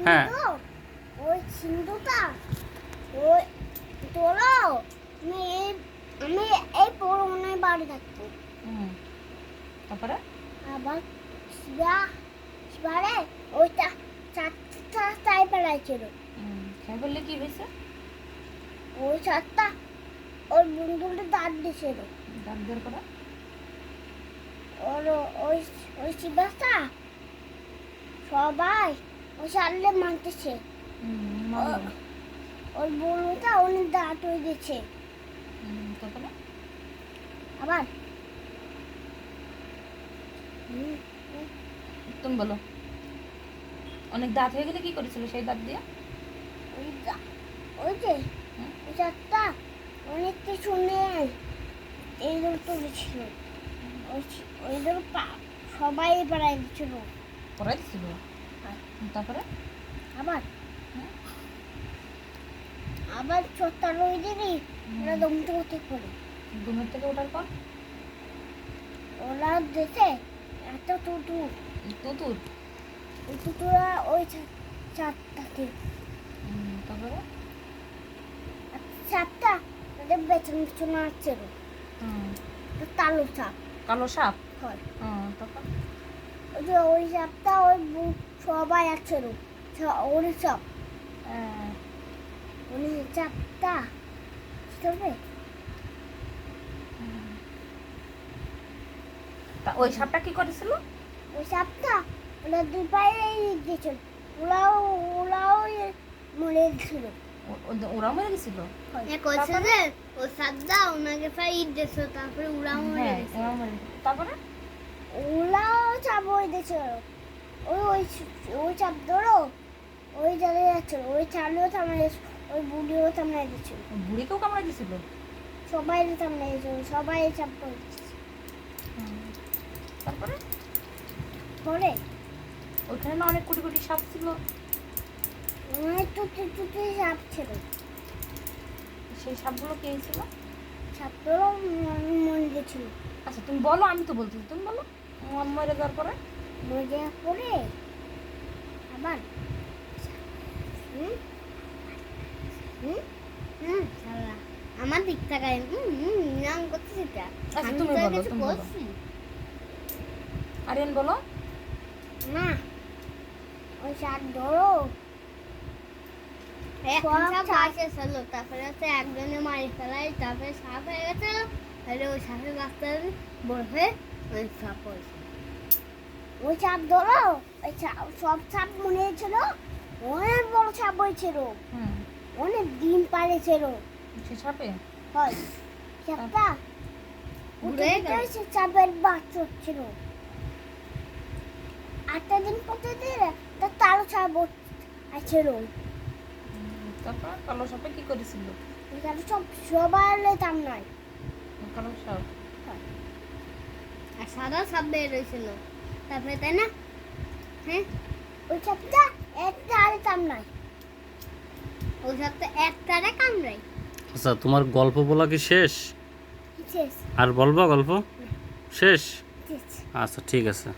হ্যাঁ ওই সিন্ধুটা ওই তোলো আমি আমি এই পুরোনো বাড়ি থাকতো। তারপরে আবার শিবারে ওইটা চারটা তাই পেলাইছিল। তাই বললে কি হয়েছে? ওই চারটা ওর বন্ধুটা দাঁত দিছিল। দাঁত বের করা ওর ওই ওই শিবাটা সবাই ওই সারলে মানতেছে। ওর বন্ধুটা অনেক দাঁত হয়ে গেছে। তারপরে আবার তুমি বলো, অনেক দাঁত হয়ে গেলে কি করেছিল সেই দাঁত দিয়ে? ওই যে ওই চারটা অনেক কিছু নেই এইগুলো তুলেছিল। ওইগুলো সবাই বেড়াই দিচ্ছিল। পড়াই দিছিল। তারপরে আবার আবার ছোট্টা রই দিদি ওরা দমতে করতে করে ঘুমের থেকে ওঠার পর ওরা দেখে এত তুতুর তুতুর ওই তুতুরা ওই চারটাকে তারপরে চারটা তাদের বেতন পিছনে আসছিল। কালো সাপ কালো সাপ হয়। তারপর ওই যে ওই সাপটা ওই সবাই আসছিল ওর সাপ উনি চাপটা বুঝতে ওই সাপটা কি করেছিল? ওই সাপটা ওরা দুই পায়ে গেছিল। ওরাও ওরাও মরে গেছিল। ওরা মরে গেছিল। ও সাপটা ওনাকে ফাইট দিয়েছিল তারপরে ওরা মরে গেছিল। তারপরে ওরাও চাপ হয়ে দিয়েছিল। ওই ওই ওই চাপ ধরো ওই জায়গায় যাচ্ছিল। ওই চালেও থামাই ওই বুড়িও থামাই দিয়েছিল। বুড়িকেও কামড়ে দিছিল। সবাই থামাই দিয়েছিল। সবাই চাপ করে দিয়েছিল। তারপরে পরে ওইখানে না অনেক কোটি কোটি সাপ ছিল। অনেক টুটি টুটি সাপ ছিল। সেই সাপগুলো কে ছিল? সাপগুলো মরে গেছিল। আচ্ছা তুমি বলো, আমি তো বলছি, তুমি বলো। মরে যাওয়ার পরে মরে যাওয়ার পরে আবার আমার দিক তাকায় নাম করতেছি। আচ্ছা তুমি বলো, তুমি বলো। আরিয়ান বলো না ওই সাপ ধরো তারপরে একজনে মারি ফেলাই তারপরে সাপ হয়ে গেছে। তাহলে ওই সাপের বাচ্চা বড় হয়ে ওই সাপ হয়েছে। ওই সাপ ধরো ওই সব সাপ মনে হয়েছিল অনেক বড় সাপ হয়েছিল। অনেক ডিম পাড়েছিল সে সাপে। হয় সাপটা সাপের বাচ্চা হচ্ছিল। 8টা দিন প্রতিদিন তার তারও সাপ আছিল। তারপর কালো সাপে কি করেছিল? সবাই লেতাম নাই কালো সাপ আর সাদা সাপ বের হয়েছিল। তারপরে তাই না হ্যাঁ ওই সাপটা একটা আরেতাম নাই। ওই সাপটা একটারে কামড়াই। আচ্ছা তোমার গল্প বলা কি শেষ? শেষ আর বলবা গল্প? শেষ? শেষ। আচ্ছা ঠিক আছে।